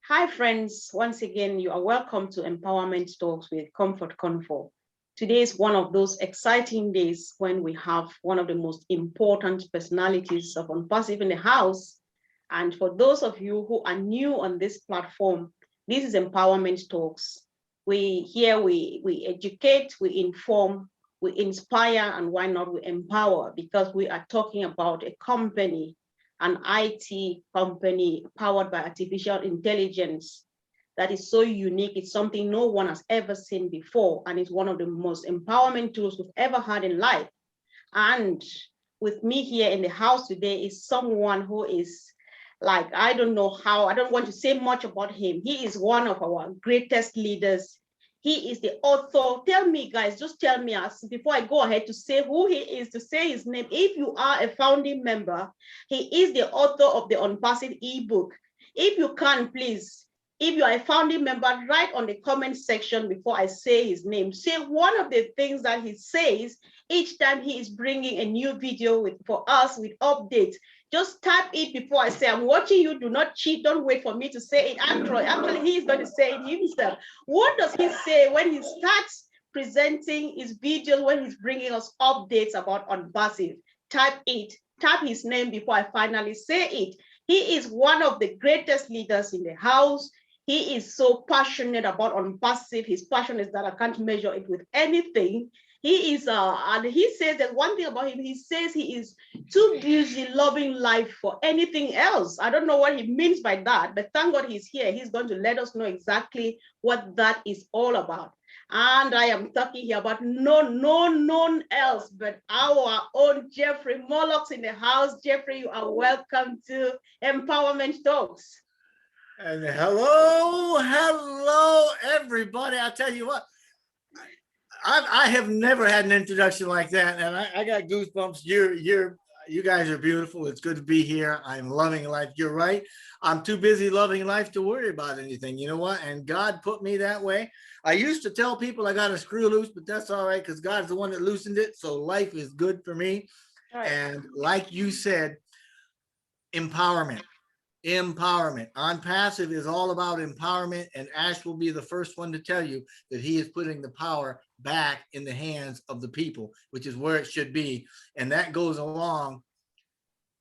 Hi, friends. Once again, you are welcome to Empowerment Talks with Comfort Comfort. Today is one of those exciting days when we have one of the most important personalities of Unpassive in the house. And for those of you who are new on this platform, this is Empowerment Talks. We educate, we inform, we inspire, and why not we empower, because we are talking about a company, an IT company powered by artificial intelligence that is so unique. It's something no one has ever seen before, and it's one of the most empowerment tools we've ever had in life. And with me here in the house today is someone who is like, I don't know how, I don't want to say much about him. He is one of our greatest leaders. He is the author. Tell me, guys, just tell me as before I go ahead to say who he is, to say his name. If you are a founding member, he is the author of the Unpassive ebook. If you can, please, if you are a founding member, write on the comment section before I say his name. Say one of the things that he says each time he is bringing a new video for us with updates. Just type it before I say, I'm watching you, do not cheat, don't wait for me to say it. Actually, he's going to say it himself. What does he say when he starts presenting his videos, when he's bringing us updates about Unpassive? Type it, type his name before I finally say it. He is one of the greatest leaders in the house. He is so passionate about Unpassive. His passion is that I can't measure it with anything. He is, and he says that one thing about him, he says he is too busy loving life for anything else. I don't know what he means by that, but thank God he's here. He's going to let us know exactly what that is all about. And I am talking here about none else but our own Jeffery Morlocks in the house. Jeffery, you are welcome to Empowerment Talks. And hello, everybody. I tell you what, I have never had an introduction like that, and I got goosebumps. You guys are beautiful. It's good to be here. I'm loving life. You're right. I'm too busy loving life to worry about anything. You know what? And God put me that way. I used to tell people I got a screw loose, but that's all right because God's the one that loosened it. So life is good for me. Right. And like you said, empowerment. Unpassive is all about empowerment, and Ash will be the first one to tell you that he is putting the power back in the hands of the people, which is where it should be. And that goes along,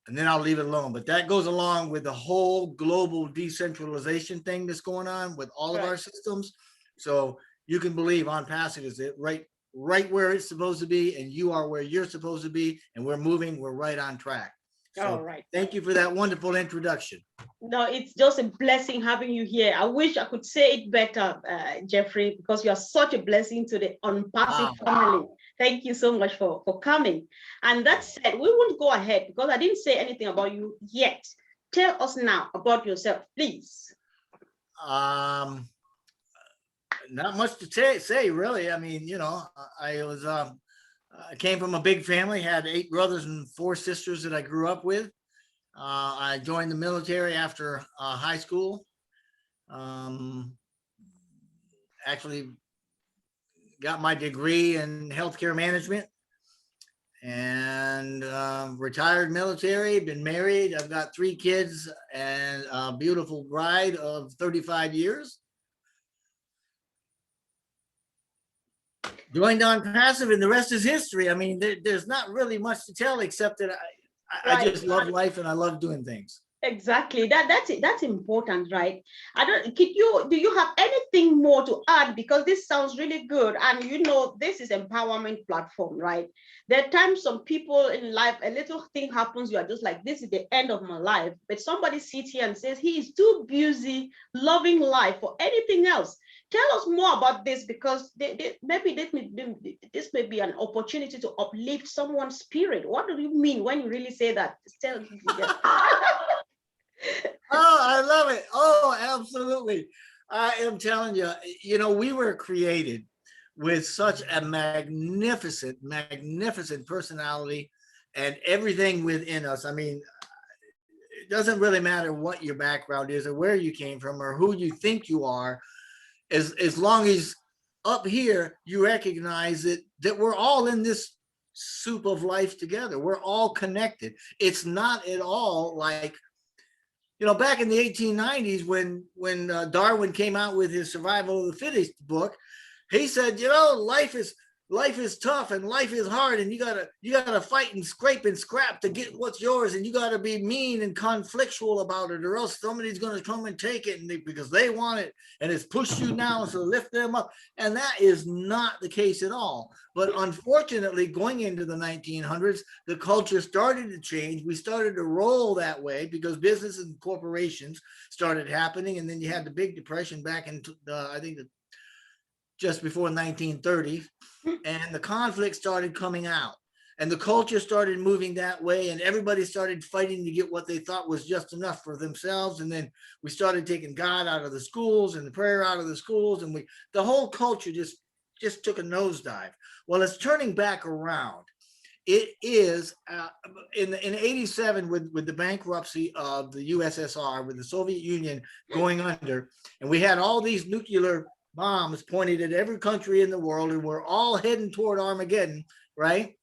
and then I'll leave it alone, but that goes along with the whole global decentralization thing that's going on with all of our systems. So you can believe Unpassive is it right where it's supposed to be, and you are where you're supposed to be, and we're right on track. So all right. Thank you for that wonderful introduction. No, it's just a blessing having you here. I wish I could say it better, Jeffery, because you are such a blessing to the Unpassive family. Thank you so much for coming. And that said, we won't go ahead because I didn't say anything about you yet. Tell us now about yourself, please. Not much to say, really. I mean, you know, I came from a big family, had 8 brothers and 4 sisters that I grew up with. I joined the military after high school. Actually got my degree in healthcare management and retired military, been married. I've got 3 kids and a beautiful bride of 35 years. Joined Unpassive, and the rest is history. I mean, there's not really much to tell except that I just love life and I love doing things. Exactly. That's it. That's important, right? Do you have anything more to add? Because this sounds really good. And you know, this is empowerment platform, right? There are times some people in life, a little thing happens, you are just like, this is the end of my life. But somebody sits here and says he is too busy loving life for anything else. Tell us more about this, because maybe this may be an opportunity to uplift someone's spirit. What do you mean when you really say that? Tell me. Oh, I love it. Oh, absolutely. I am telling you, you know, we were created with such a magnificent personality and everything within us. I mean, it doesn't really matter what your background is or where you came from or who you think you are, as long as up here you recognize that we're all in this soup of life together. We're all connected. It's not at all like You know, back in the 1890s, when Darwin came out with his Survival of the Fittest book, he said, you know, life is tough and life is hard, and you gotta fight and scrape and scrap to get what's yours, and you gotta be mean and conflictual about it, or else somebody's gonna come and take it, and because they want it, and it's pushed you down, so lift them up. And that is not the case at all. But unfortunately, going into the 1900s, the culture started to change. We started to roll that way because businesses and corporations started happening, and then you had the Big Depression back in I think just before 1930, and the conflict started coming out, and the culture started moving that way, and everybody started fighting to get what they thought was just enough for themselves. And then we started taking God out of the schools and the prayer out of the schools, and the whole culture just took a nosedive. Well, it's turning back around. It is in 87 with the bankruptcy of the USSR, with the Soviet Union going under, and we had all these nuclear bombs pointed at every country in the world, and we're all heading toward Armageddon, right?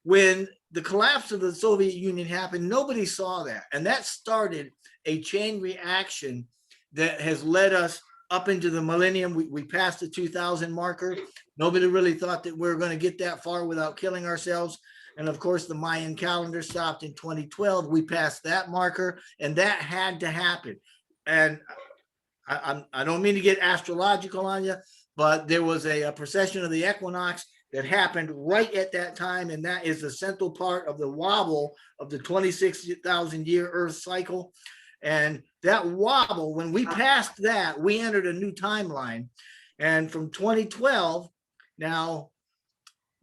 When the collapse of the Soviet Union happened, nobody saw that. And that started a chain reaction that has led us up into the millennium. We passed the 2000 marker. Nobody really thought that we were going to get that far without killing ourselves. And of course, the Mayan calendar stopped in 2012. We passed that marker, and that had to happen. And I don't mean to get astrological on you, but there was a precession of the equinox that happened right at that time, and that is the central part of the wobble of the 26,000 year Earth cycle. And that wobble, when we passed that, we entered a new timeline. And from 2012, now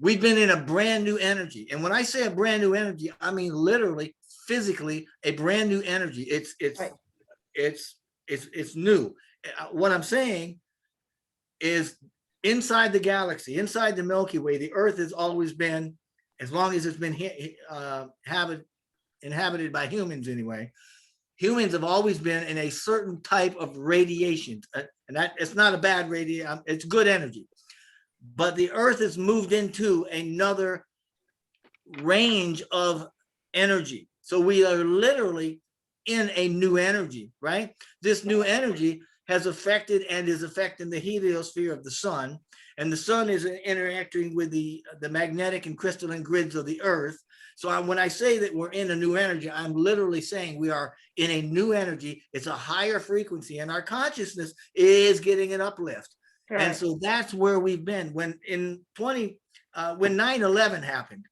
we've been in a brand new energy. And when I say a brand new energy, I mean literally, physically, a brand new energy. It's new. What I'm saying is, inside the galaxy, inside the Milky Way, the Earth has always been, as long as it's been inhabited by humans anyway, humans have always been in a certain type of radiation. And that it's not a bad radiation, it's good energy. But the Earth has moved into another range of energy. So we are literally in a new energy, right? This new energy has affected and is affecting the heliosphere of the sun, and the sun is interacting with the magnetic and crystalline grids of the Earth. So when I say that we're in a new energy, I'm literally saying we are in a new energy. It's a higher frequency, and our consciousness is getting an uplift. Right. And so that's where we've been. When 9/11 happened,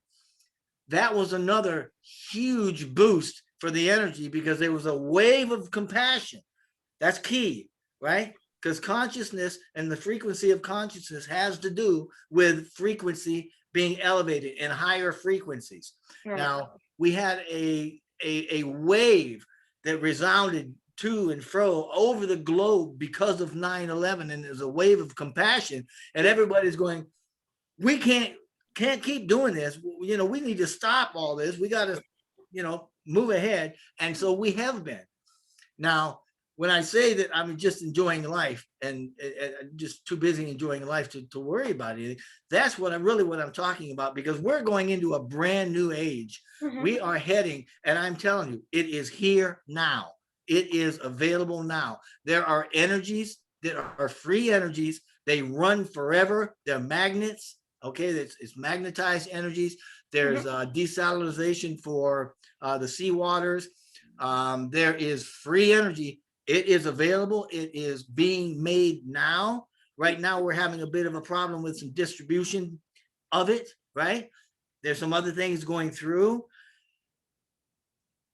that was another huge boost for the energy, because there was a wave of compassion. That's key, right? Because consciousness and the frequency of consciousness has to do with frequency being elevated in higher frequencies. Yeah. Now, we had a wave that resounded to and fro over the globe because of 9/11, and there's a wave of compassion, and everybody's going, we can't keep doing this. You know, we need to stop all this. We got to, move ahead. And so we have been. Now, when I say that I'm just enjoying life and just too busy enjoying life to worry about anything, that's what I'm talking about, because we're going into a brand new age. Mm-hmm. We are heading, and I'm telling you, it is here now. It is available now. There are energies that are free energies. They run forever. They're magnets. Okay, it's magnetized energies. There's desalination for the seawaters. There is free energy. It is available. It is being made now. Right now, we're having a bit of a problem with some distribution of it, right? There's some other things going through.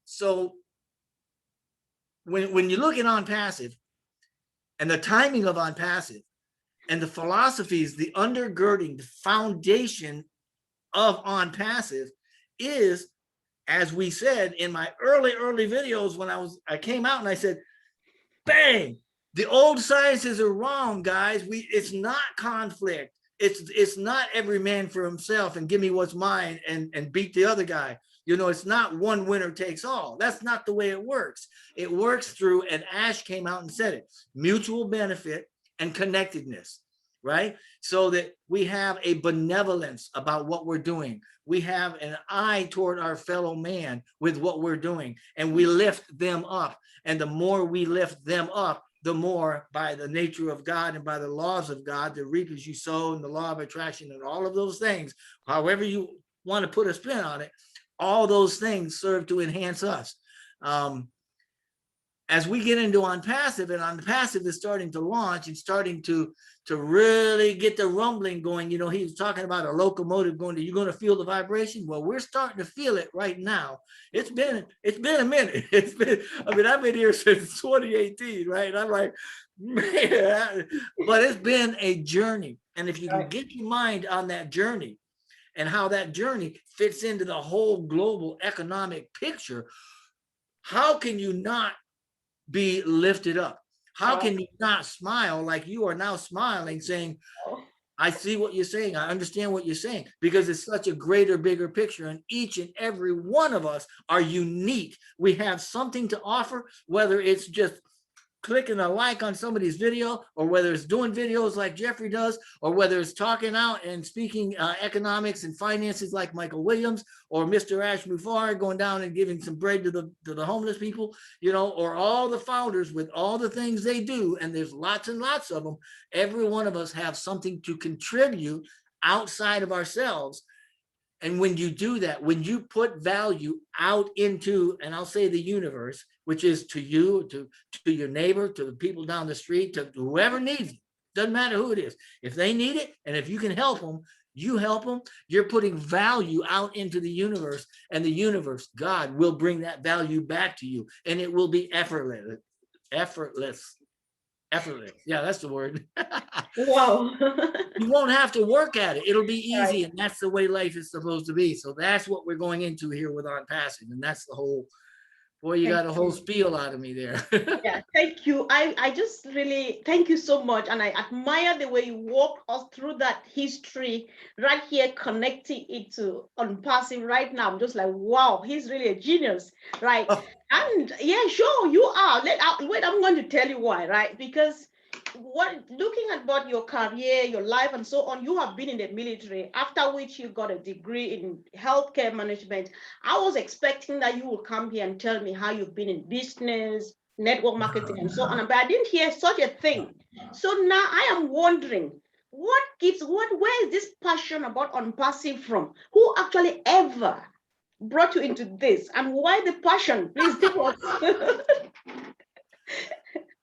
So when you look at On Passive and the timing of On Passive and the philosophies, the undergirding, the foundation of On Passive is, as we said in my early videos, when I came out and I said, bang, the old sciences are wrong, guys. It's not conflict. It's not every man for himself and give me what's mine and beat the other guy. It's not one winner takes all. That's not the way it works. It works through, and Ash came out and said it, mutual benefit and connectedness. right? So that we have a benevolence about what we're doing. We have an eye toward our fellow man with what we're doing, and we lift them up. And the more we lift them up, the more, by the nature of God and by the laws of God, the reap as you sow and the law of attraction and all of those things, however you want to put a spin on it, all those things serve to enhance us. As we get into on passive, and on passive is starting to launch and starting to really get the rumbling going. You know, he was talking about a locomotive going to, you're going to feel the vibration. Well, we're starting to feel it right now. It's been a minute. I mean, I've been here since 2018, right? And I'm like, man, but it's been a journey. And if you can get your mind on that journey and how that journey fits into the whole global economic picture, how can you not be lifted up? How can you not smile like you are now smiling, saying, I see what you're saying, I understand what you're saying, because it's such a greater, bigger picture, and each and every one of us are unique. We have something to offer, whether it's just clicking a like on somebody's video, or whether it's doing videos like Jeffrey does, or whether it's talking out and speaking economics and finances like Michael Williams, or Mr. Ash Mufar going down and giving some bread to the homeless people, you know, or all the founders with all the things they do, and there's lots and lots of them. Every one of us have something to contribute outside of ourselves. And when you do that, when you put value out into, and I'll say the universe, which is to you, to your neighbor, to the people down the street, to whoever needs it, doesn't matter who it is. If they need it, and if you can help them, you help them, you're putting value out into the universe, and the universe, God, will bring that value back to you, and it will be effortless. Yeah, that's the word. Wow. You won't have to work at it. It'll be easy. And that's the way life is supposed to be. So that's what we're going into here with On Passing. And that's the whole, boy, you got a whole spiel out of me there. Yeah, thank you. I just really thank you so much. And I admire the way you walk us through that history right here, connecting it to On Passing right now. I'm just like, wow, he's really a genius, right? Oh. And yeah, sure, you are. Wait, I'm going to tell you why, right? Because looking at about your career, your life, and so on, you have been in the military, after which you got a degree in healthcare management. I was expecting that you would come here and tell me how you've been in business, network marketing, and so on, but I didn't hear such a thing. So now I am wondering, where is this passion about On Passing from? Who actually ever brought you into this, and why the passion? Please tell us.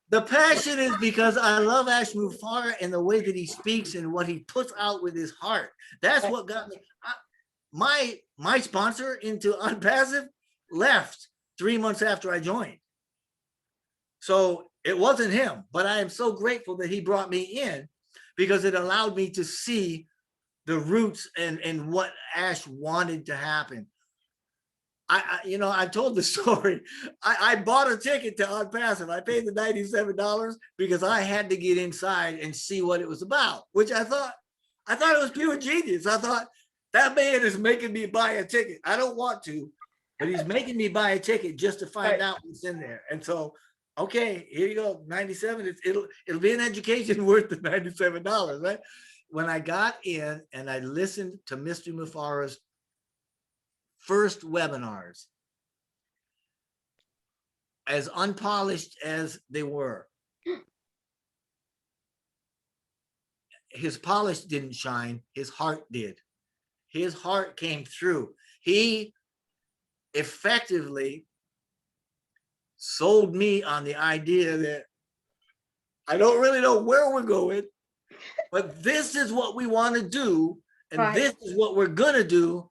The passion is because I love Ash Mufar and the way that he speaks and what he puts out with his heart. That's what got me. My sponsor into On Passive left 3 months after I joined. So it wasn't him, but I am so grateful that he brought me in, because it allowed me to see the roots and what Ash wanted to happen. I told the story. I bought a ticket to On Passive. I paid the $97 because I had to get inside and see what it was about, which I thought it was pure genius. I thought, that man is making me buy a ticket. I don't want to, but he's making me buy a ticket just to find out what's in there. And so, okay, here you go, 97. It'll be an education worth the $97, right? When I got in and I listened to Mr. Mufara's first webinars, as unpolished as they were, his polish didn't shine, his heart did. His heart came through. He effectively sold me on the idea that I don't really know where we're going, but this is what we want to do, and this is what we're gonna do.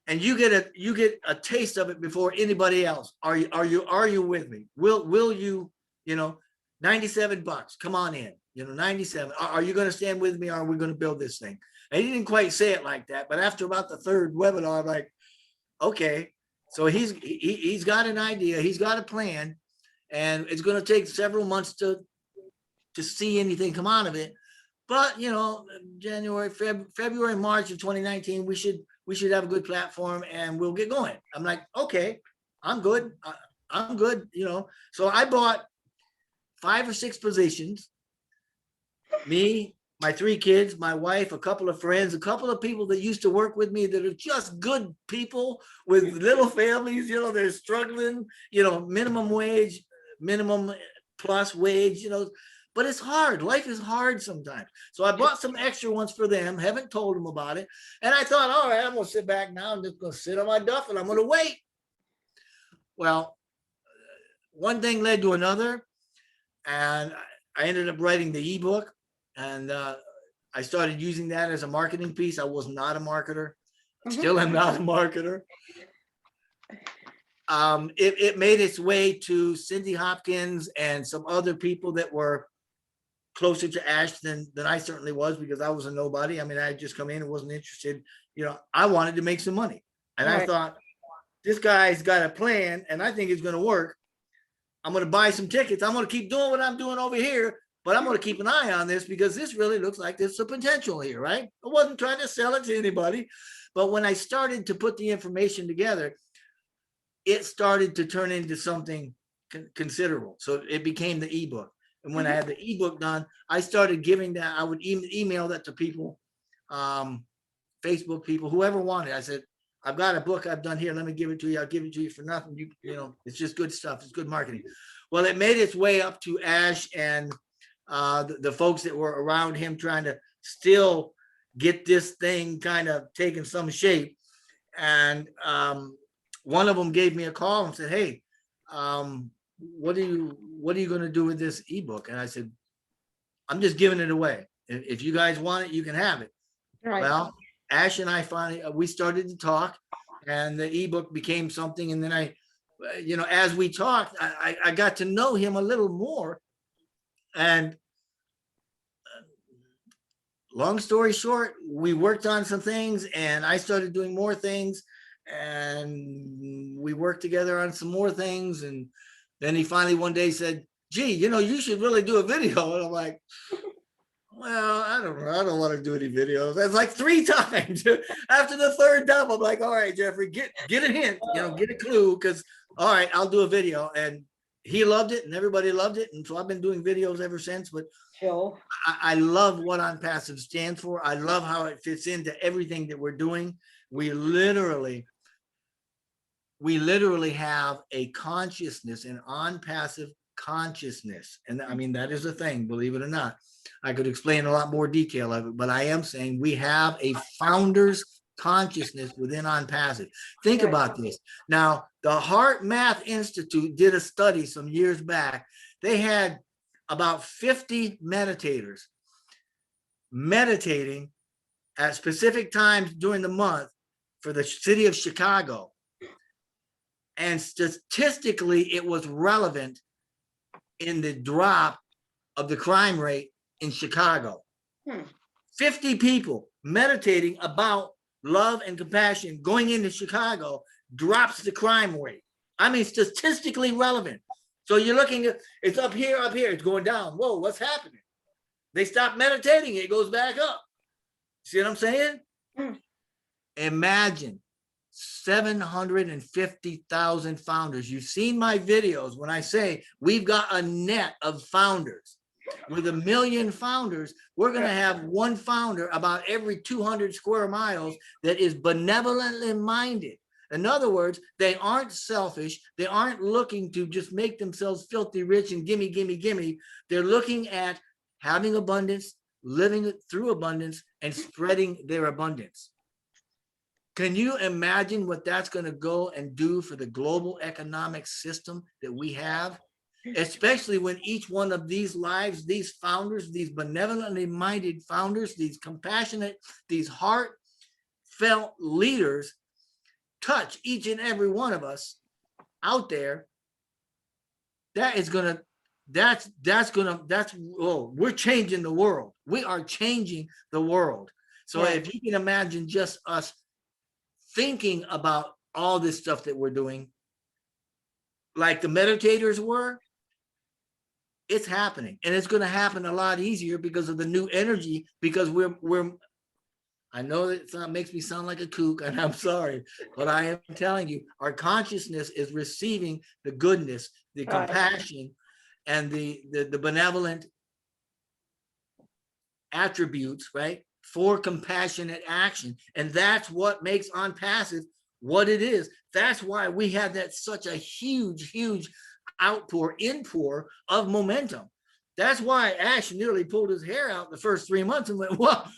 And you get a taste of it before anybody else. Are you with me? Will you, $97, come on in, 97. Are you going to stand with me, or are we going to build this thing? And he didn't quite say it like that, but after about the third webinar, I'm like, okay, so he's got an idea, he's got a plan, and it's going to take several months to see anything come out of it. But January, February, March of 2019, we should have a good platform and we'll get going. I'm like, okay, I'm good. I'm good. So I bought 5 or 6 positions. Me, my 3 kids, my wife, a couple of friends, a couple of people that used to work with me that are just good people with little families, they're struggling, minimum wage, minimum plus wage, but it's hard. Life is hard sometimes. So I bought some extra ones for them, haven't told them about it. And I thought, all right, I'm going to sit back now. I'm just going to sit on my duff and I'm going to wait. Well, one thing led to another. And I ended up writing the ebook. And I started using that as a marketing piece. I was not a marketer. Still am not a marketer. It made its way to Cindy Hopkins and some other people that were closer to Ash than I certainly was, because I was a nobody. I mean, I had just come in and wasn't interested. I wanted to make some money. And I thought, this guy's got a plan and I think it's going to work. I'm going to buy some tickets. I'm going to keep doing what I'm doing over here, but I'm going to keep an eye on this because this really looks like there's some potential here, right? I wasn't trying to sell it to anybody. But when I started to put the information together, it started to turn into something considerable. So it became the ebook. And when I had the ebook done, I started giving that. I would email that to people, Facebook people, whoever wanted. I said, I've got a book I've done here. Let me give it to you. I'll give it to you for nothing. It's just good stuff. It's good marketing. Well, it made its way up to Ash and the folks that were around him trying to still get this thing kind of taking some shape. And one of them gave me a call and said, hey, what are you going to do with this ebook? And I said, I'm just giving it away. If you guys want it, you can have it. Right. Well, Ash and I finally, we started to talk and the ebook became something. And then I, as we talked, I got to know him a little more. And long story short, we worked on some things and I started doing more things and we worked together on some more things. And then he finally one day said, gee, you should really do a video. And I'm like, well, I don't know. I don't want to do any videos. That's like 3 times. After the 3rd time, I'm like, all right, Jeffrey, get a hint, get a clue. Because, all right, I'll do a video. And he loved it and everybody loved it. And so I've been doing videos ever since. But sure. I love what OnPassive stands for. I love how it fits into everything that we're doing. We literally have a consciousness, an OnPassive consciousness. And I mean, that is a thing, believe it or not. I could explain a lot more detail of it, but I am saying we have a founder's consciousness within OnPassive. Think about this. Now, the Heart Math Institute did a study some years back. They had about 50 meditators meditating at specific times during the month for the city of Chicago. And statistically, it was relevant in the drop of the crime rate in Chicago. 50 people meditating about love and compassion going into Chicago drops the crime rate. I mean, statistically relevant. So you're looking at, it's up here, it's going down. Whoa, what's happening? They stop meditating, it goes back up. See what I'm saying? Imagine 750,000 founders. You've seen my videos when I say we've got a net of founders. With 1 million founders, we're going to have one founder about every 200 square miles that is benevolently minded. In other words, they aren't selfish. They aren't looking to just make themselves filthy rich and gimme, gimme, gimme. They're looking at having abundance, living through abundance, and spreading their abundance. Can you imagine what that's going to go and do for the global economic system that we have? Especially when each one of these lives, these founders, these benevolently minded founders, these compassionate, these heartfelt leaders touch each and every one of us out there. We're changing the world. We are changing the world. So if you can imagine just us thinking about all this stuff that we're doing, like the meditators were, it's happening, and it's going to happen a lot easier because of the new energy. Because I know that makes me sound like a kook, and I'm sorry, but I am telling you, our consciousness is receiving the goodness, the compassion, and the benevolent attributes, right, for compassionate action. And that's what makes OnPassive what it is. That's why we had that such a huge inpour of momentum. That's why Ash nearly pulled his hair out the first 3 months and went, well,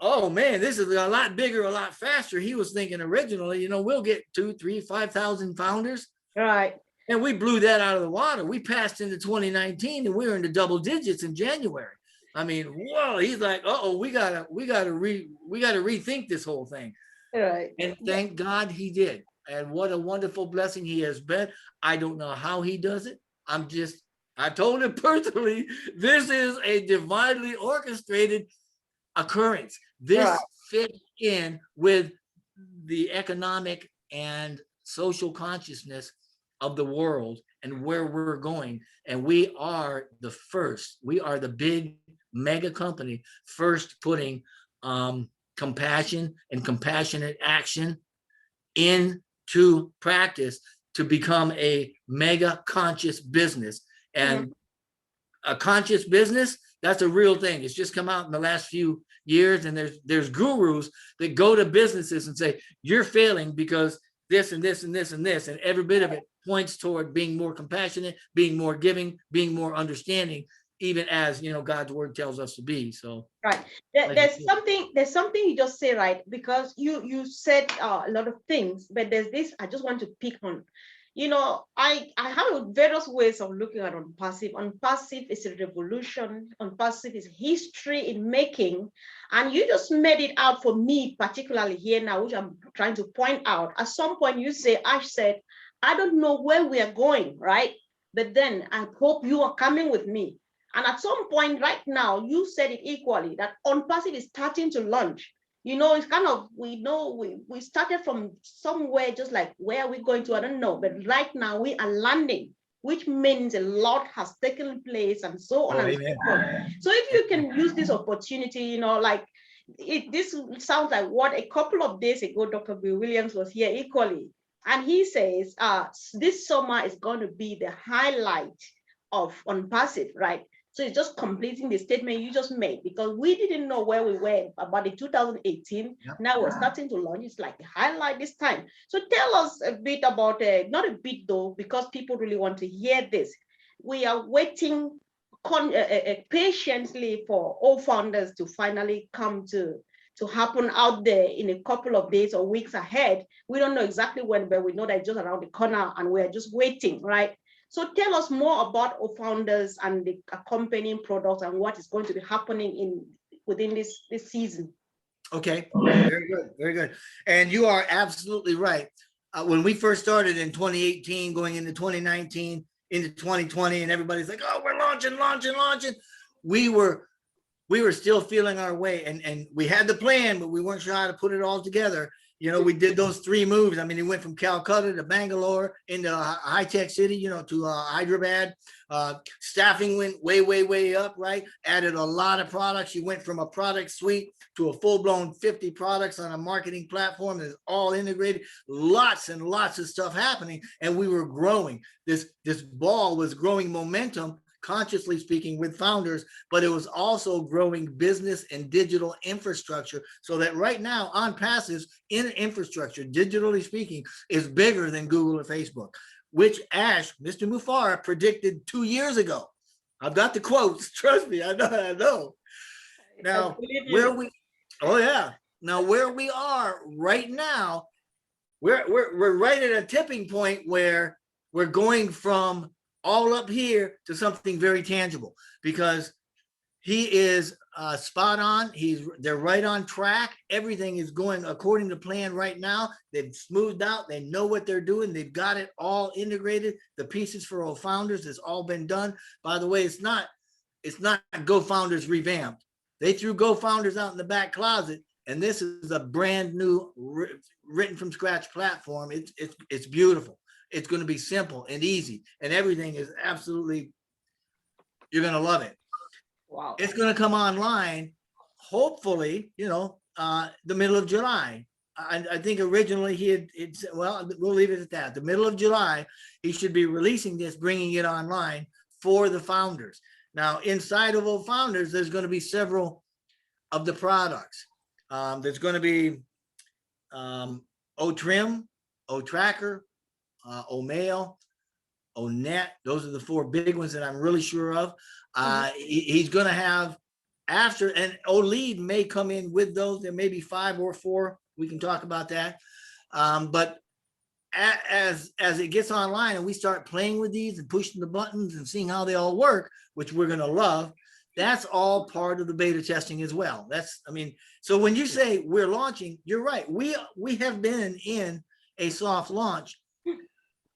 oh man, this is a lot bigger, a lot faster. He was thinking originally, we'll get 2, 3, 5,000 founders. Right. And we blew that out of the water. We passed into 2019 and we were in the double digits in January. I mean, whoa, he's like, we gotta rethink this whole thing. Right. And thank God he did. And what a wonderful blessing he has been. I don't know how he does it. I told him personally, this is a divinely orchestrated occurrence. This fits in with the economic and social consciousness of the world and where we're going. And we are the first. We are the big mega company first putting compassion and compassionate action into practice to become a mega conscious business. And a conscious business, that's a real thing. It's just come out in the last few years, and there's gurus that go to businesses and say, you're failing because this and this and this and this, and every bit of it points toward being more compassionate, being more giving, being more understanding, even as God's word tells us to be. So right, there's something you just say, right? Because you said a lot of things, but there's this I just want to pick on. I have various ways of looking at OnPassive. OnPassive is a revolution. OnPassive is history in making. And you just made it out for me, particularly here now, which I'm trying to point out. At some point, Ash said, I don't know where we are going, right? But then I hope you are coming with me. And at some point right now, you said it equally, that OnPassive is starting to launch. It's kind of, we started from somewhere, just like, where are we going to? I don't know. But right now we are landing, which means a lot has taken place and so on and so forth. So if you can use this opportunity, this sounds like what a couple of days ago, Dr. Bill Williams was here equally. And he says, this summer is going to be the highlight of OnPassive, right? So it's just completing the statement you just made, because we didn't know where we were about the 2018. Yep. Now we're starting to launch. It's like a highlight this time. So tell us a bit about, not a bit though, because people really want to hear this. We are waiting patiently for all founders to finally come to happen out there in a couple of days or weeks ahead. We don't know exactly when, but we know that it's just around the corner and we're just waiting, right? So tell us more about our founders and the accompanying products and what is going to be happening within this season. Okay, very good, very good. And you are absolutely right. When we first started in 2018, going into 2019, into 2020, and everybody's like, oh, we're launching. We were still feeling our way, and we had the plan, but we weren't sure how to put it all together. We did those 3 moves. I mean, it went from Calcutta to Bangalore into high-tech city, to Hyderabad. Staffing went way up, right? Added a lot of products. You went from a product suite to a full-blown 50 products on a marketing platform that's all integrated. Lots and lots of stuff happening, and we were growing. This ball was growing momentum, consciously speaking, with founders, but it was also growing business and digital infrastructure, so that right now OnPassive's in infrastructure, digitally speaking, is bigger than Google or Facebook, which Ash, Mr. Mufara, predicted 2 years ago. I've got the quotes, trust me, I know. Now, where we are right now, we're right at a tipping point where we're going from all up here to something very tangible, because he is spot on. They're right on track. Everything is going according to plan right now. They've smoothed out. They know what they're doing. They've got it all integrated. The pieces for all founders has all been done. By the way, it's not Go Founders revamped. They threw Go Founders out in the back closet, and this is a brand new written from scratch platform. It's beautiful. It's going to be simple and easy, and everything is absolutely, you're going to love it. Wow. It's going to come online, hopefully, the middle of July. I think originally we'll leave it at that. The middle of July, he should be releasing this, bringing it online for the founders. Now, inside of O Founders, there's going to be several of the products. There's going to be O Trim, O Tracker, O Mail, O Net. Those are the 4 big ones that I'm really sure of. He's going to have after, and O Lead may come in with those. There may be 5 or 4. We can talk about that. But as it gets online and we start playing with these and pushing the buttons and seeing how they all work, which we're going to love, that's all part of the beta testing as well. So when you say we're launching, you're right. We have been in a soft launch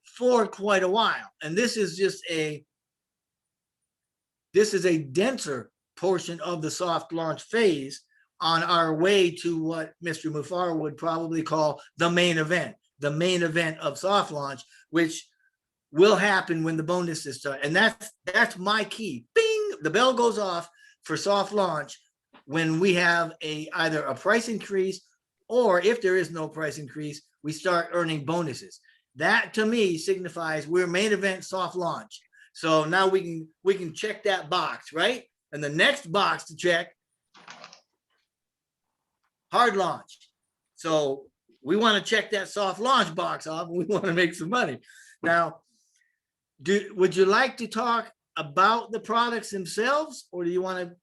for quite a while. And this is a denser portion of the soft launch phase on our way to what Mr. Mufara would probably call the main event of soft launch, which will happen when the bonuses start. And that's my key. Bing! The bell goes off for soft launch when we have either a price increase, or if there is no price increase, we start earning bonuses. That to me signifies we're main event soft launch. So now we can check that box, right? And the next box to check, hard launch. So we want to check that soft launch box off. We want to make some money. Now, would you like to talk about the products themselves, or do you want to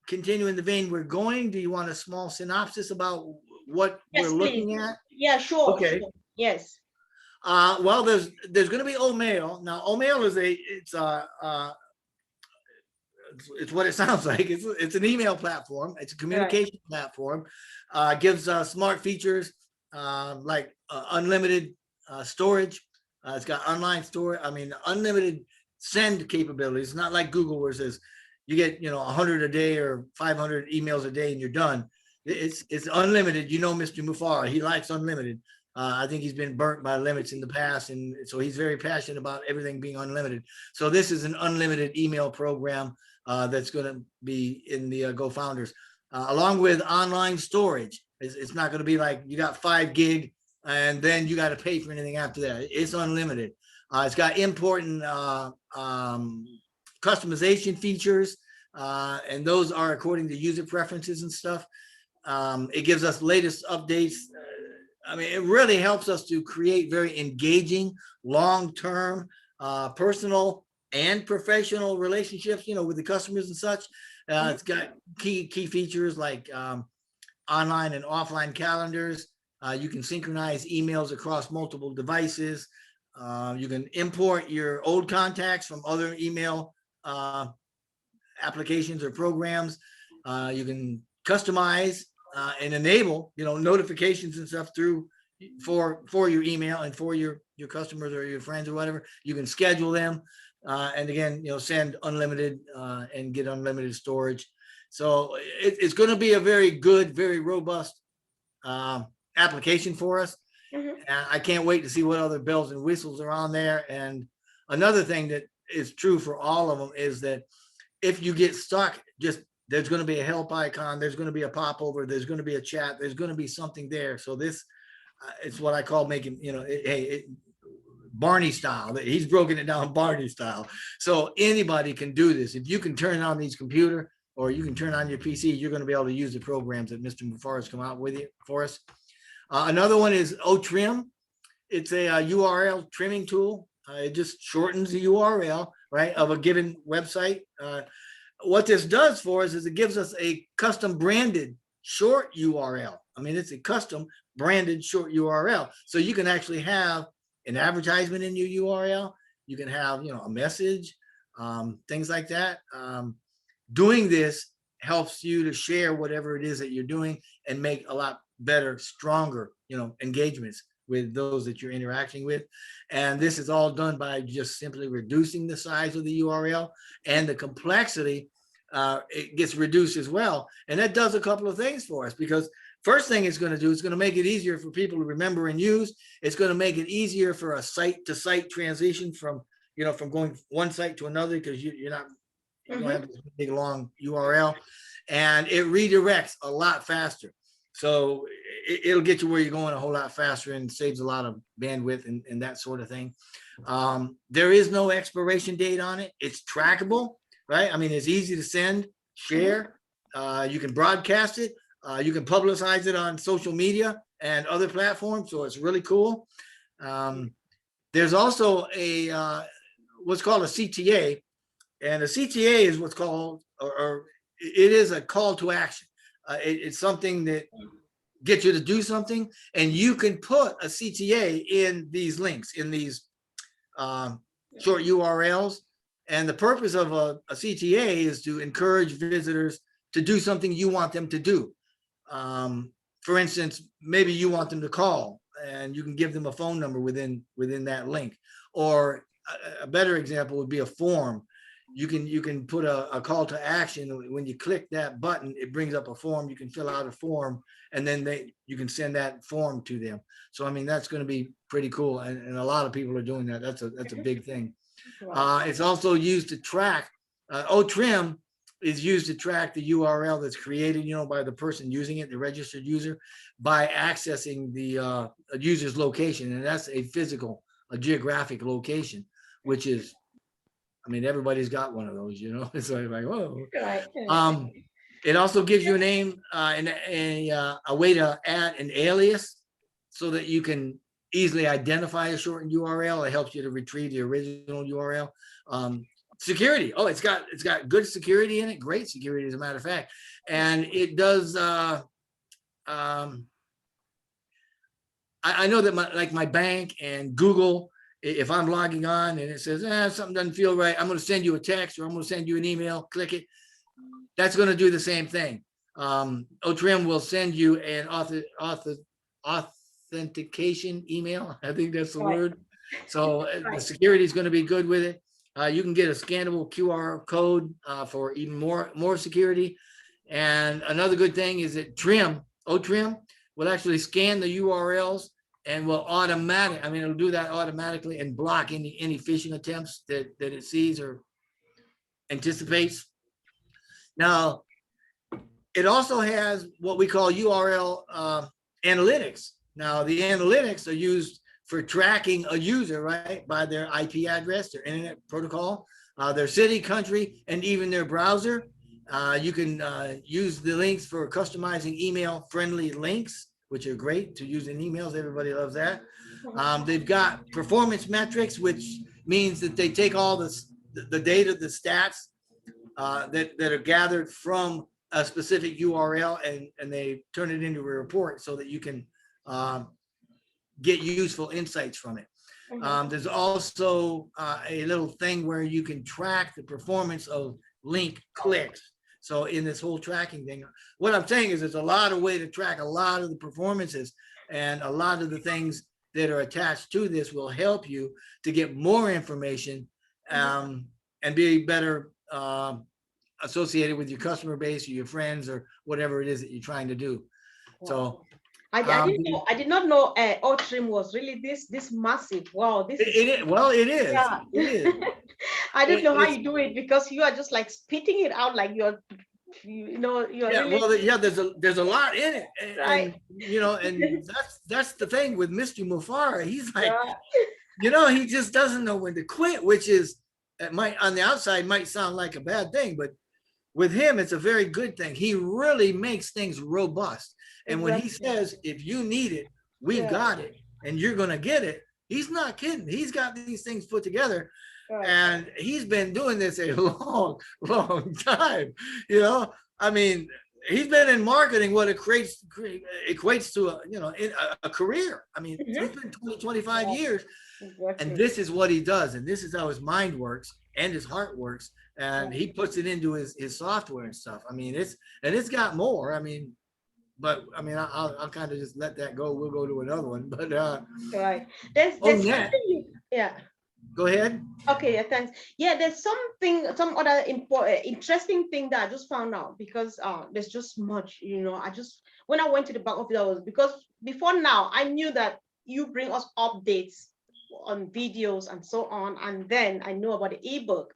continue in the vein we're going? Do you want a small synopsis about what we're looking at? Yeah, sure. Okay. Sure. Yes. Well, there's going to be O-Mail. Now, O-Mail is it's what it sounds like. It's an email platform. It's a communication platform. Gives smart features like unlimited storage. It's got online storage. Unlimited send capabilities. It's not like Google where it says you get 100 a day or 500 emails a day and you're done. It's unlimited. Mr. Mufara, he likes unlimited. I think he's been burnt by limits in the past, and so he's very passionate about everything being unlimited. So this is an unlimited email program that's going to be in the Go Founders, along with online storage. It's not going to be like you got 5 gig and then you got to pay for anything after that. It's unlimited. It's got important customization features, and those are according to user preferences and stuff. It gives us latest updates. It really helps us to create very engaging, long-term, personal and professional relationships, with the customers and such. It's got key features like online and offline calendars. You can synchronize emails across multiple devices. You can import your old contacts from other email applications or programs. You can customize and enable, notifications and stuff for your email and for your customers or your friends or whatever. You can schedule them, and again, send unlimited and get unlimited storage. So it's going to be a very good, very robust application for us. I can't wait to see what other bells and whistles are on there. And another thing that is true for all of them is that if you get stuck, there's going to be a help icon. There's going to be a popover. There's going to be a chat. There's going to be something there. So this, it's what I call making, Barney style. He's broken it down Barney style. So anybody can do this. If you can turn on these computer or you can turn on your PC, you're going to be able to use the programs that Mr. Mufara has come out with for us. Another one is O-Trim. It's a URL trimming tool. It just shortens the URL, right, of a given website. What this does for us is it gives us a custom branded short URL. It's a custom branded short URL. So you can actually have an advertisement in your URL. You can have, a message, things like that. Doing this helps you to share whatever it is that you're doing and make a lot better, stronger, engagements with those that you're interacting with. And this is all done by just simply reducing the size of the URL, and the complexity it gets reduced as well. And that does a couple of things for us, because first thing it's going to do is going to make it easier for people to remember and use. It's going to make it easier for a site to site transition from going one site to another, because you don't have this big long URL, and it redirects a lot faster. So it'll get you where you're going a whole lot faster and saves a lot of bandwidth and that sort of thing. There is no expiration date on it. It's trackable. right? I mean, it's easy to send, share. You can broadcast it. You can publicize it on social media and other platforms. So it's really cool. There's also a what's called a CTA, and a CTA is what's called, or it is a call to action. It's something that gets you to do something, and you can put a CTA in these links, in these short URLs. And the purpose of a CTA is to encourage visitors to do something you want them to do. For instance, maybe you want them to call, and you can give them a phone number within that link. Or a better example would be a form. You can put a call to action. When you click that button, it brings up a form. You can fill out a form, and then you can send that form to them. So I mean, that's going to be pretty cool, and a lot of people are doing that. That's a big thing. It's also used to track. OTrim is used to track the URL that's created, by the person using it, the registered user, by accessing the user's location, and that's a geographic location, which is, I mean, everybody's got one of those, It's like, whoa. It also gives you a name and a way to add an alias so that you can easily identify a shortened URL. It helps you to retrieve the original URL. Security. Oh, it's got good security in it. Great security, as a matter of fact. And it does. I know that my bank and Google, if I'm logging on and it says something doesn't feel right, I'm going to send you a text or I'm going to send you an email. Click it. That's going to do the same thing. OTrim will send you an authentication email. I think that's the word. So the security is going to be good with it. You can get a scannable QR code for even more security. And another good thing is that OTrim will actually scan the URLs and will it'll do that automatically and block any phishing attempts that it sees or anticipates. Now, it also has what we call URL analytics. Now, the analytics are used for tracking a user, right, by their IP address, their internet protocol, their city, country, and even their browser. You can use the links for customizing email-friendly links, which are great to use in emails. Everybody loves that. They've got performance metrics, which means that they take all the data, the stats that are gathered from a specific URL, and they turn it into a report so that you can get useful insights from it. There's also a little thing where you can track the performance of link clicks. So in this whole tracking thing, what I'm saying is there's a lot of way to track a lot of the performances, and a lot of the things that are attached to this will help you to get more information and be better associated with your customer base or your friends or whatever it is that you're trying to do. Wow. So I did not know OTrim was really this massive. Wow, it is. Well, it is. Yeah. It is. I don't know how you do it, because you are just like spitting it out like you're really... Well, there's a lot in it, and and that's the thing with Mr. Mufara. He's like, he just doesn't know when to quit, which is, on the outside might sound like a bad thing, but with him, it's a very good thing. He really makes things robust. And when he says, if you need it, we've got it, and you're going to get it, he's not kidding. He's got these things put together, and he's been doing this a long, long time. I mean, he's been in marketing what equates to a career. I mean, it's been 25 years, and this is what he does, and this is how his mind works and his heart works, and he puts it into his software and stuff. I mean, it's got more. I mean, but I mean, I'll kind of just let that go. We'll go to another one. But there's Go ahead. Okay, thanks. Yeah, there's some other interesting thing that I just found out, because there's just much, when I went to the back office, because before now I knew that you bring us updates on videos and so on, and then I know about the ebook,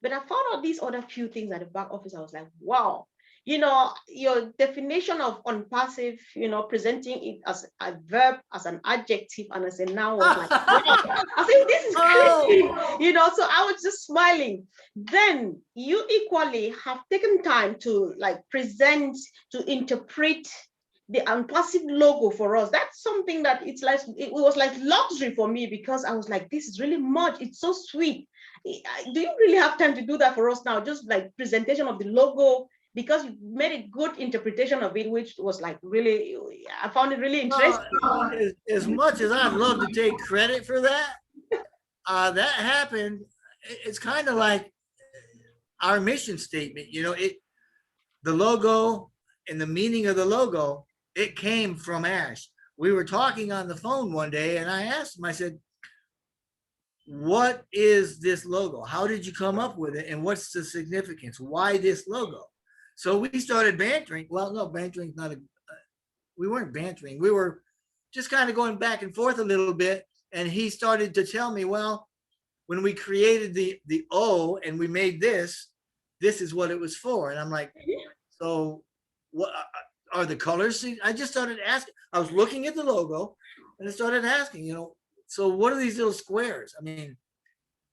but I found out these other few things at the back office. I was like, wow, you know, your definition of unpassive, you know, presenting it as a verb, as an adjective, and as a noun was like, wow. I think this is crazy, Oh, you know. So I was just smiling. Then you equally have taken time to like present, to interpret the unpassive logo for us. That's something that it's like, it was like luxury for me, because I was like, this is really much, it's so sweet. Do you really have time to do that for us now? Just like presentation of the logo, because you made a good interpretation of it, which was like really, I found it really well, interesting. as much as I'd love to take credit for that, that happened. It's kind of like our mission statement. You know, the logo and the meaning of the logo, it came from Ash. We were talking on the phone one day, and I asked him, I said, what is this logo? How did you come up with it? And what's the significance? Why this logo? So we started bantering. Well, no, bantering's not a, we weren't bantering. We were just kind of going back and forth a little bit. And he started to tell me, well, when we created the O and we made this is what it was for. And I'm like, so what are the colors? I just started asking. I was looking at the logo and I started asking, you know, so what are these little squares? I mean,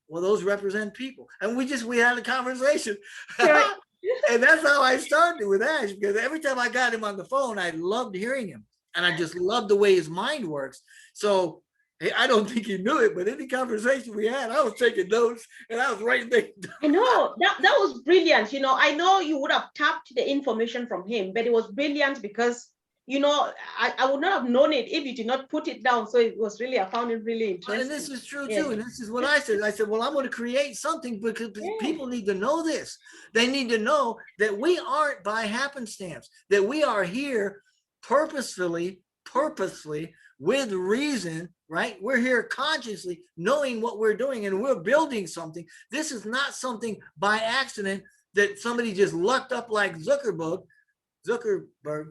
well, those represent people. And we had a conversation. Right. And that's how I started with Ash, because every time I got him on the phone, I loved hearing him. And I just loved the way his mind works. So I don't think he knew it, but any conversation we had, I was taking notes and I was writing things down. I know that was brilliant. You know, I know you would have tapped the information from him, but it was brilliant because, you know, I would not have known it if you did not put it down. So it was really, I found it really interesting. And this is true Yeah. too. And this is what I said. I said, well, I'm going to create something because people need to know this. They need to know that we aren't by happenstance, that we are here purposefully, with reason, right? We're here consciously knowing what we're doing and we're building something. This is not something by accident that somebody just lucked up like Zuckerberg,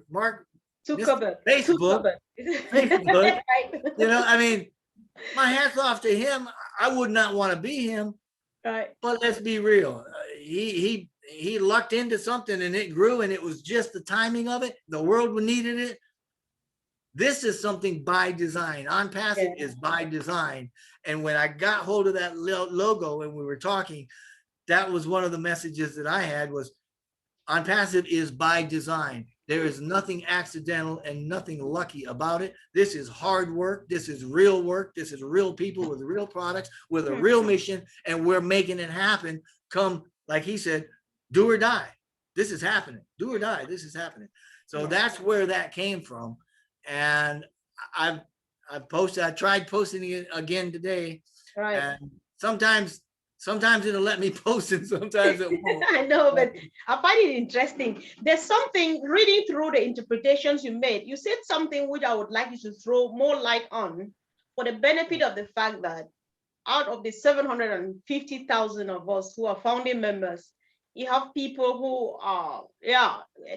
Mark, Zuckerberg. Facebook, Right. you know, I mean, my hat's off to him. I would not want to be him, Right. but let's be real. He lucked into something and it grew, and it was just the timing of it. The world needed it. This is something by design. Unpassive is by design. And when I got hold of that logo and we were talking, that was one of the messages that I had was Unpassive is by design. There is nothing accidental and nothing lucky about it. This is hard work. This is real work. This is real people with real products, with a real mission, and we're making it happen. Come, like he said, do or die. This is happening. Do or die. This is happening. So that's where that came from. And I tried posting it again today. Right. And sometimes it'll let me post it, sometimes it won't. I know, but I find it interesting. There's something, reading through the interpretations you made, you said something which I would like you to throw more light on, for the benefit of the fact that out of the 750,000 of us who are founding members, you have people who are,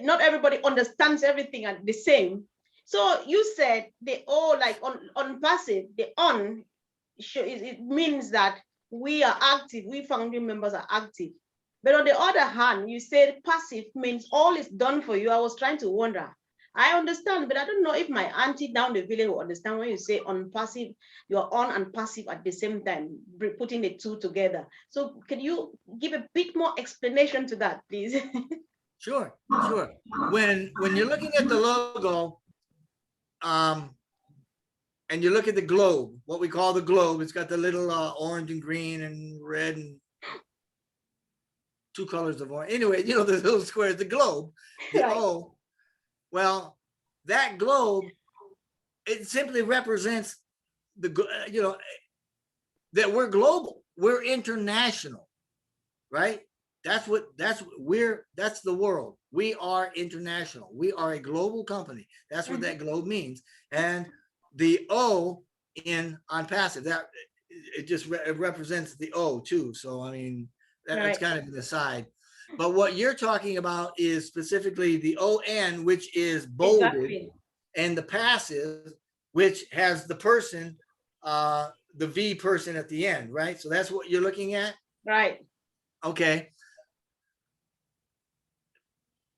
not everybody understands everything at the same. So you said they all like on passive, the on, it means that we are active, we founding members are active. But on the other hand, you said passive means all is done for you. I was trying to wonder. I understand, but I don't know if my auntie down the village will understand when you say on passive, you're on and passive at the same time, putting the two together. So can you give a bit more explanation to that, please? Sure. When you're looking at the logo, and you look at the globe, what we call the globe, it's got the little orange and green and red and two colors of orange. Anyway, you know, the little squares, the globe, the Right. O. Well, that globe, it simply represents you know, that we're global, we're international, right? That's the world. We are international. We are a global company. That's what that globe means. And the O in Unpassive, that it just it represents the O too. So I mean, that's kind of an aside. But what you're talking about is specifically the ON, which is bolded, and the passive, which has the person, the V person at the end, right? So that's what you're looking at? Right. Okay.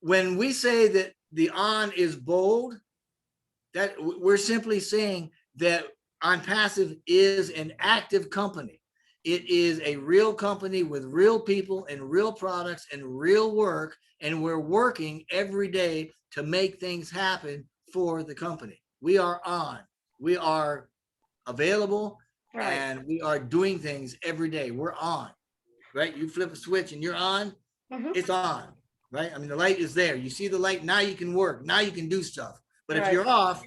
when we say that the on is bold, that we're simply saying that On Passive is an active company. It is a real company with real people and real products and real work, and we're working every day to make things happen for the company. We are on. We are available, Right. and we are doing things every day. We're on, right? You flip a switch and you're on, Mhm. it's on, right? I mean, the light is there. You see the light, now you can work, now you can do stuff. But if Right. you're off,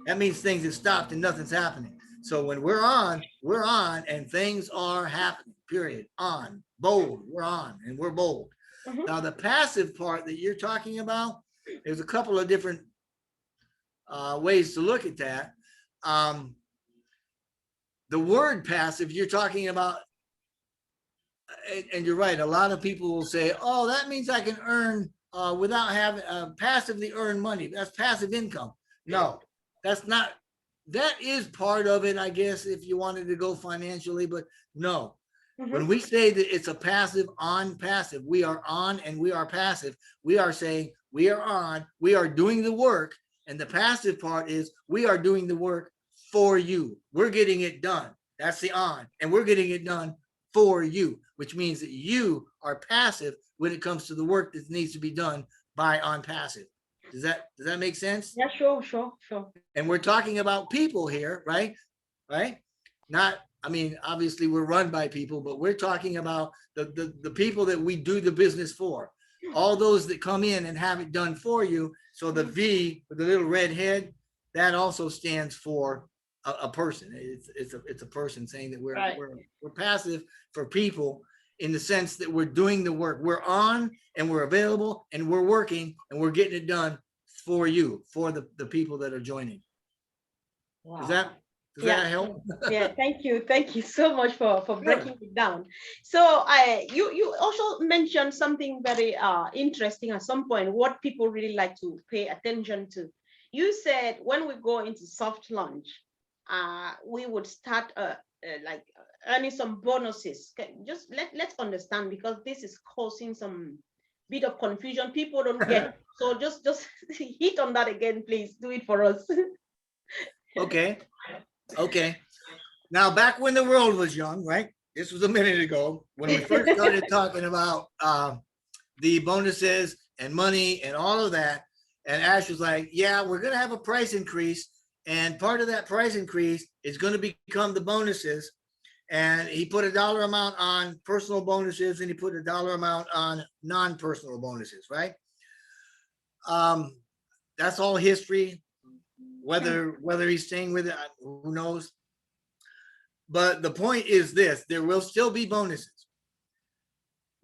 that means things have stopped and nothing's happening. So when we're on and things are happening, period. On, bold, we're on and we're bold. Mhm. Now, the passive part that you're talking about, there's a couple of different ways to look at that. The word passive, you're talking about, and you're right, a lot of people will say, oh, that means I can earn without having passively earn money. That's passive income. No, that's not. That is part of it, I guess, if you wanted to go financially, but no. When Mhm. we say that it's a passive on passive, we are on and we are passive. We are saying we are on, we are doing the work. And the passive part is we are doing the work for you. We're getting it done. That's the on. And we're getting it done for you, which means that you are passive when it comes to the work that needs to be done by On Passive. Does that make sense? Yeah, sure, sure, sure. And we're talking about people here, right? Right? Not, I mean, obviously we're run by people, but we're talking about the people that we do the business for. All those that come in and have it done for you. So the V with the little red head, that also stands for a person. It's a person saying that Right. we're passive for people in the sense that we're doing the work. We're on and we're available and we're working and we're getting it done for you, for the people that are joining. Does Wow. that does Yeah. that help? Yeah, thank you so much for Sure. breaking it down. So you also mentioned something very interesting at some point, what people really like to pay attention to. You said when we go into soft launch, we would start like earning some bonuses. Just let's understand, because this is causing some bit of confusion. People don't get it. So just hit on that again, please. Do it for us. Okay. Okay. Now, back when the world was young, right? This was a minute ago when we first started talking about the bonuses and money and all of that. And Ash was like, yeah, we're going to have a price increase. And part of that price increase is going to become the bonuses. And he put a dollar amount on personal bonuses and he put a dollar amount on non-personal bonuses, right? Um, that's all history. Whether he's staying with it, who knows? But the point is this: there will still be bonuses,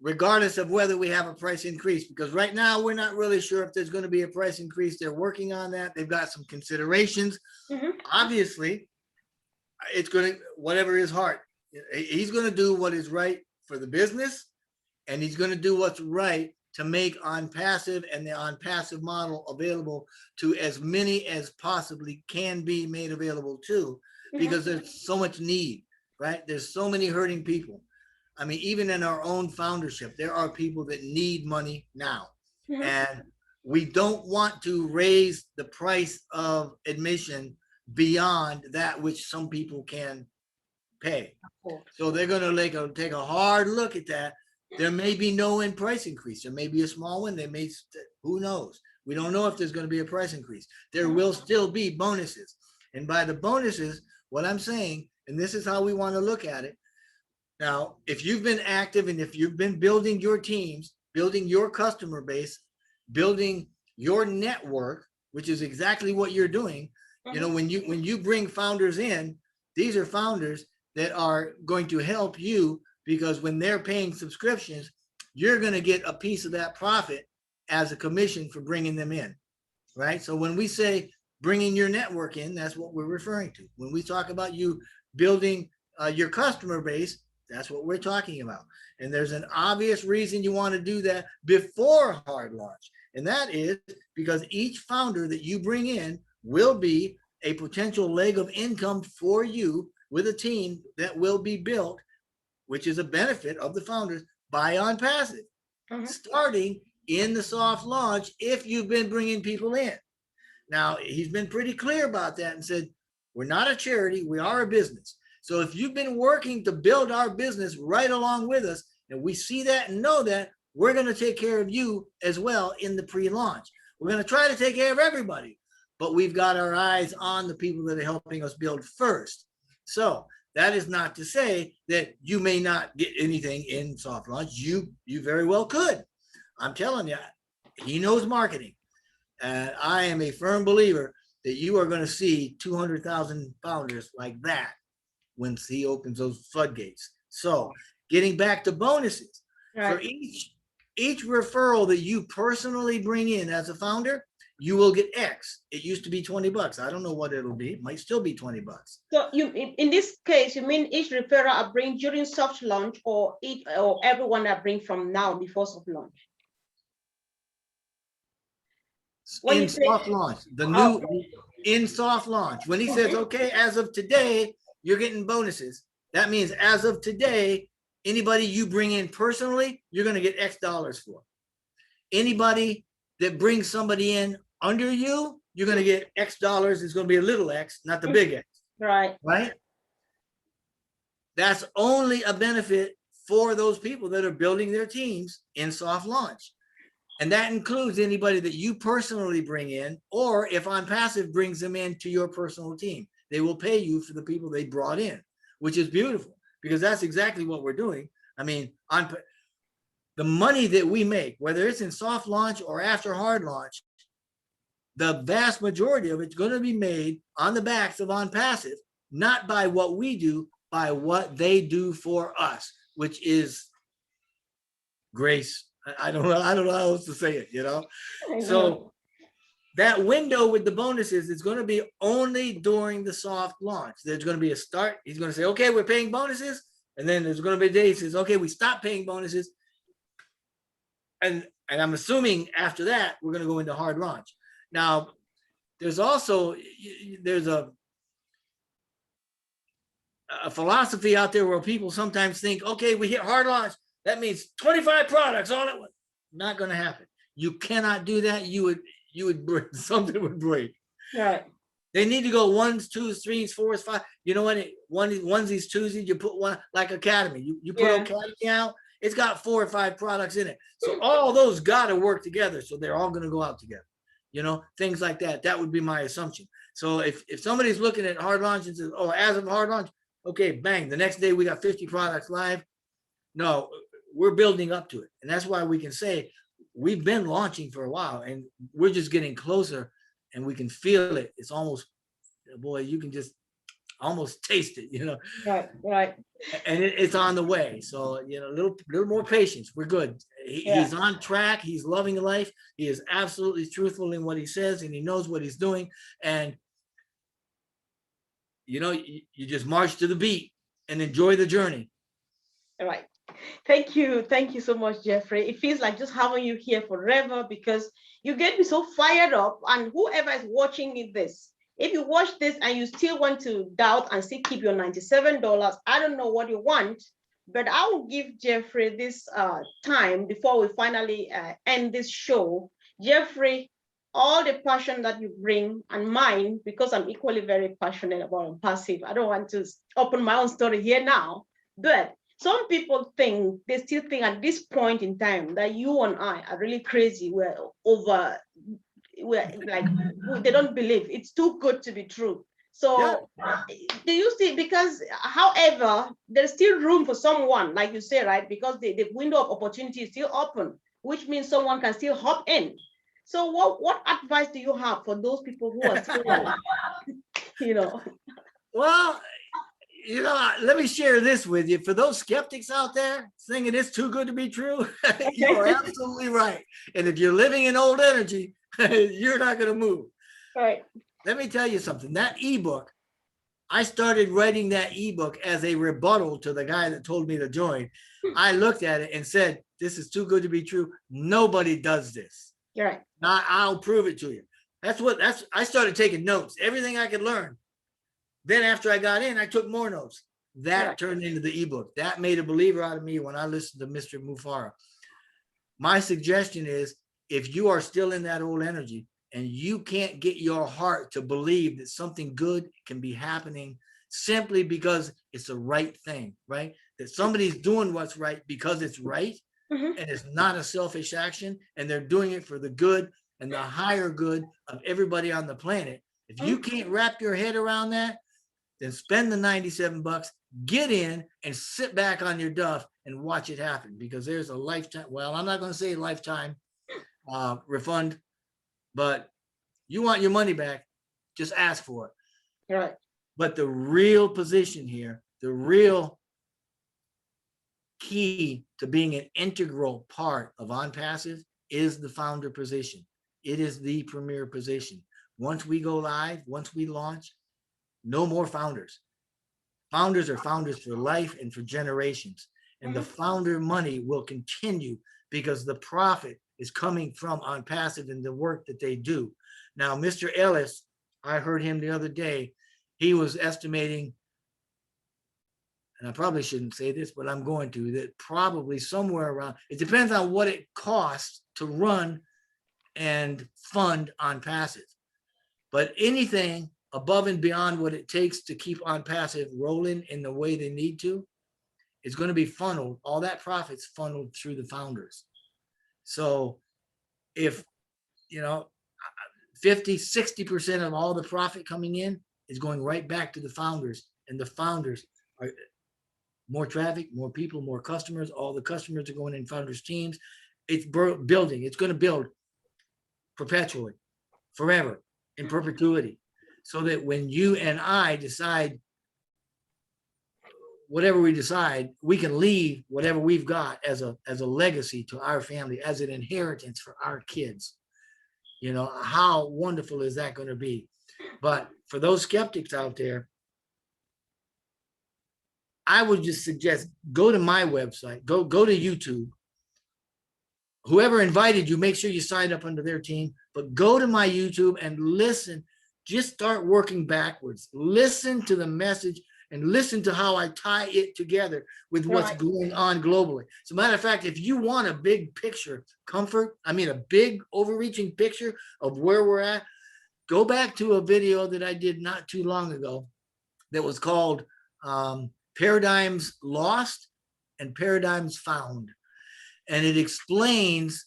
regardless of whether we have a price increase. Because right now we're not really sure if there's going to be a price increase. They're working on that. They've got some considerations. Mhm. Obviously, it's going to whatever his heart. He's going to do what is right for the business, and he's going to do what's right to make On Passive and the On Passive model available to as many as possibly can be made available to, because there's so much need, right? There's so many hurting people. I mean, even in our own foundership, there are people that need money now. Mhm. And we don't want to raise the price of admission beyond that which some people can pay. So they're going to take a hard look at that. There may be no in price increase. There may be a small one. They may, who knows? We don't know if there's going to be a price increase. There will still be bonuses. And by the bonuses, what I'm saying, and this is how we want to look at it. Now, if you've been active and if you've been building your teams, building your customer base, building your network, which is exactly what you're doing, you know, when you bring founders in, these are founders that are going to help you, because when they're paying subscriptions, you're going to get a piece of that profit as a commission for bringing them in, right? So when we say bringing your network in, that's what we're referring to. When we talk about you building your customer base, that's what we're talking about. And there's an obvious reason you want to do that before hard launch. And that is because each founder that you bring in will be a potential leg of income for you with a team that will be built, which is a benefit of the founders by On Passive, starting in the soft launch if you've been bringing people in. Now, he's been pretty clear about that and said, we're not a charity, we are a business. So if you've been working to build our business right along with us, and we see that and know that, we're going to take care of you as well in the pre-launch. We're going to try to take care of everybody, but we've got our eyes on the people that are helping us build first. So that is not to say that you may not get anything in soft launch. You very well could. I'm telling you, he knows marketing. And I am a firm believer that you are going to see 200,000 founders like that once he opens those floodgates. So getting back to bonuses, right. For each referral that you personally bring in as a founder, you will get X. It used to be $20. I don't know what it'll be. It might still be $20. So you, in this case, you mean each referral I bring during soft launch, or everyone I bring from now before soft launch? In soft launch, the new in soft launch, when he says, okay, as of today, you're getting bonuses. That means as of today, anybody you bring in personally, you're going to get X dollars for. Anybody that brings somebody in under you, you're going to get X dollars. It's going to be a little X, not the big X. Right. Right. That's only a benefit for those people that are building their teams in soft launch. And that includes anybody that you personally bring in, or if On Passive brings them into your personal team, they will pay you for the people they brought in, which is beautiful because that's exactly what we're doing. I mean, the money that we make, whether it's in soft launch or after hard launch, the vast majority of it's going to be made on the backs of On Passive, not by what we do, by what they do for us, which is grace. I don't know how else to say it, you know? So that window with the bonuses is going to be only during the soft launch. There's going to be a start. He's going to say, okay, we're paying bonuses. And then there's going to be a day he says, okay, we stop paying bonuses. And I'm assuming after that, we're going to go into hard launch. Now, there's also, there's a philosophy out there where people sometimes think, okay, we hit hard launch. That means 25 products all at once. Not going to happen. You cannot do that. You would break, something would break. Right. They need to go 1s, 2s, 3s, 4s, 5. You know what? Onesies, twosies. You put one like Academy. You put Academy out. It's got 4 or 5 products in it. So all those got to work together. So they're all going to go out together. You know, things like that. That would be my assumption. So if somebody's looking at hard launch and says, oh, as of hard launch, okay, bang. The next day we got 50 products live. No, we're building up to it. And that's why we can say we've been launching for a while and we're just getting closer and we can feel it. It's almost, boy, you can just almost taste it, you know? Right. And it's on the way. So, you know, a little more patience. We're good. He's on track. He's loving life. He is absolutely truthful in what he says and he knows what he's doing. And, you know, you just march to the beat and enjoy the journey. All right. Thank you so much, Jeffrey. It feels like just having you here forever because you get me so fired up. And whoever is watching this, if you watch this and you still want to doubt and still keep your $97, I don't know what you want, but I will give Jeffrey this time before we finally end this show. Jeffrey, all the passion that you bring and mine, because I'm equally very passionate about passive. I don't want to open my own story here now, but some people think, they still think at this point in time that you and I are really crazy. We're like, they don't believe. It's too good to be true. So do you see, because however, there's still room for someone, like you say, right? Because the window of opportunity is still open, which means someone can still hop in. So what advice do you have for those people who are still, you know? Well, you know, let me share this with you. For those skeptics out there thinking it's too good to be true, you're absolutely right. And if you're living in old energy, you're not going to move. Right. Let me tell you something. That ebook, I started writing that ebook as a rebuttal to the guy that told me to join. I looked at it and said, this is too good to be true. Nobody does this. You're right. I'll prove it to you. I started taking notes, everything I could learn. Then after I got in, I took more notes. That turned into the ebook. That made a believer out of me when I listened to Mr. Mufara. my suggestion is, if you are still in that old energy and you can't get your heart to believe that something good can be happening simply because it's the right thing, right? That somebody's doing what's right because it's right, Mhm. and it's not a selfish action, and they're doing it for the good and the higher good of everybody on the planet. If you can't wrap your head around that, then spend the 97 bucks, get in and sit back on your duff and watch it happen, because there's a lifetime. Well, I'm not going to say lifetime refund, but you want your money back, just ask for it. Right. But the real position here, the real key to being an integral part of OnPassive is the founder position. It is the premier position. Once we go live, once we launch, no more founders. Founders are founders for life and for generations. And the founder money will continue because the profit is coming from OnPassive and the work that they do. Now, Mr. Ellis, I heard him the other day, he was estimating, and I probably shouldn't say this, but I'm going to, that probably somewhere around, it depends on what it costs to run and fund OnPassive. But anything above and beyond what it takes to keep OnPassive rolling in the way they need to is going to be funneled. All that profit's funneled through the founders. So if, 50, 60% of all the profit coming in is going right back to the founders, and the founders are more traffic, more people, more customers. All the customers are going in founders teams. It's building. It's going to build perpetually, forever, in perpetuity, so that when you and I decide whatever we decide, we can leave whatever we've got as a legacy to our family, as an inheritance for our kids. How wonderful is that going to be? But for those skeptics out there, I would just suggest go to my website, go to YouTube. Whoever invited you, make sure you sign up under their team, but go to my YouTube and listen. Just start working backwards. Listen to the message and listen to how I tie it together with what's going on globally. As a matter of fact, if you want a big picture, a big overreaching picture of where we're at, go back to a video that I did not too long ago that was called Paradigms Lost and Paradigms Found. And it explains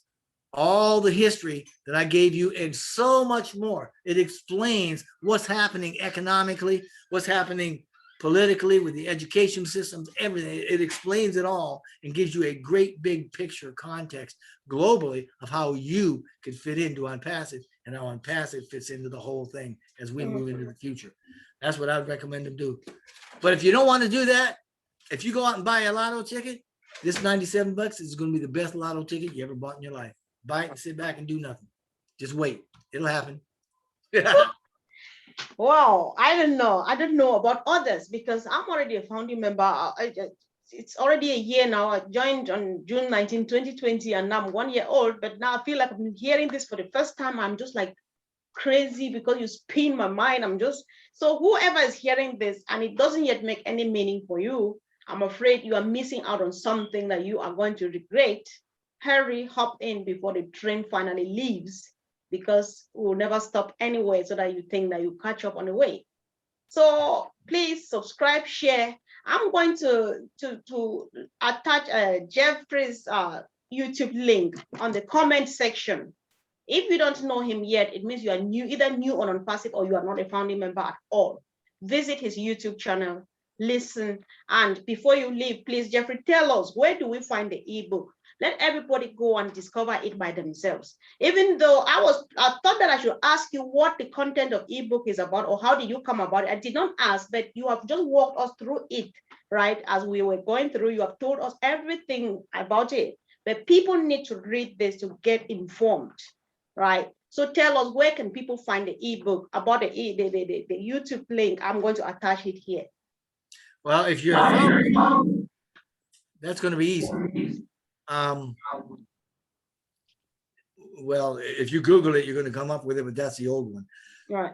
all the history that I gave you and so much more. It explains what's happening economically, what's happening politically with the education systems, everything. It explains it all and gives you a great big picture context globally of how you could fit into OnPassive and how OnPassive fits into the whole thing as we move into the future. That's what I would recommend them do. But if you don't want to do that, if you go out and buy a lotto ticket, this 97 bucks is going to be the best lotto ticket you ever bought in your life. Buy it and sit back and do nothing. Just wait. It'll happen. Wow, I don't know. I don't know about others because I'm already a founding member. It's already a year now. I joined on June 19, 2020, and now I'm 1 year old. But now I feel like I'm hearing this for the first time. I'm just like crazy because you spin my mind. So whoever is hearing this and it doesn't yet make any meaning for you, I'm afraid you are missing out on something that you are going to regret. Hurry, hop in before the train finally leaves, because we'll never stop anywhere so that you think that you catch up on the way. So please subscribe, share. I'm going to attach Jeffrey's YouTube link on the comment section. If you don't know him yet, it means you are new, either new on OnPassive or you are not a founding member at all. Visit his YouTube channel, listen, and before you leave, please, Jeffrey, tell us, where do we find the ebook? Let everybody go and discover it by themselves. Even though I thought that I should ask you what the content of ebook is about, or how did you come about it? I did not ask, but you have just walked us through it, right? As we were going through, you have told us everything about it. But people need to read this to get informed, right? So tell us, where can people find the ebook about the YouTube link? I'm going to attach it here. Well, if you're a founder, that's going to be easy. Well, if you Google it, you're going to come up with it, but that's the old one. Right.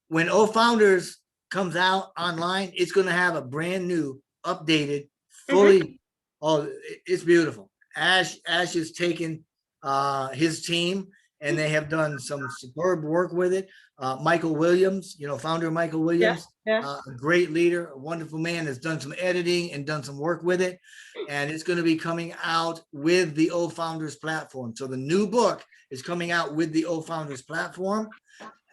When O Founders comes out online, it's going to have a brand new, updated, fully. Oh, it's beautiful. Ash is taking his team, and they have done some superb work with it. Michael Williams, founder Michael Williams, a great leader, a wonderful man, has done some editing and done some work with it. And it's going to be coming out with the O Founders platform. So the new book is coming out with the O Founders platform.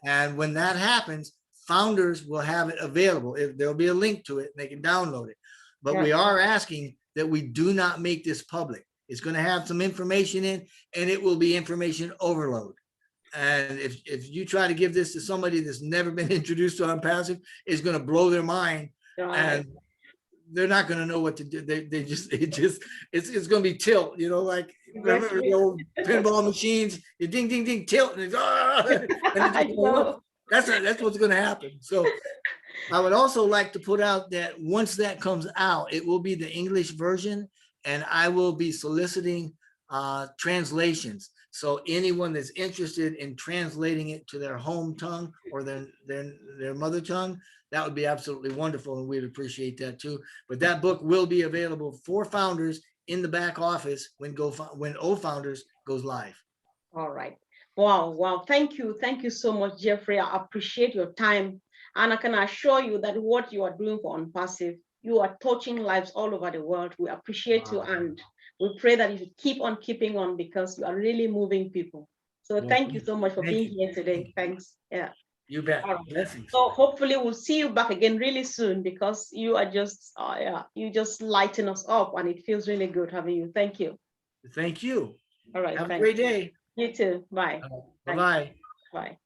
And when that happens, founders will have it available. There'll be a link to it and they can download it. But we are asking that we do not make this public. It's going to have some information in, and it will be information overload. And if you try to give this to somebody that's never been introduced to OnPassive, it's going to blow their mind, and they're not going to know what to do. It's going to be tilt, like remember the old pinball machines, you ding, ding, ding, tilt, and that's what's going to happen. So I would also like to put out that once that comes out, it will be the English version, and I will be soliciting translations. So anyone that's interested in translating it to their home tongue or their mother tongue, that would be absolutely wonderful, and we'd appreciate that too. But that book will be available for founders in the back office when O Founders goes live. All right. Wow. Thank you so much, Jeffery. I appreciate your time, and I can assure you that what you are doing for OnPassive, you are touching lives all over the world. We appreciate you, and we pray that you keep on keeping on, because you are really moving people. So thank you so much for being here today. Thanks. Yeah. You bet. Right. So hopefully we'll see you back again really soon, because you are just, you just lighten us up, and it feels really good having you. Thank you. Thank you. All right. Have a great day. You too. Bye. Bye-bye. Bye.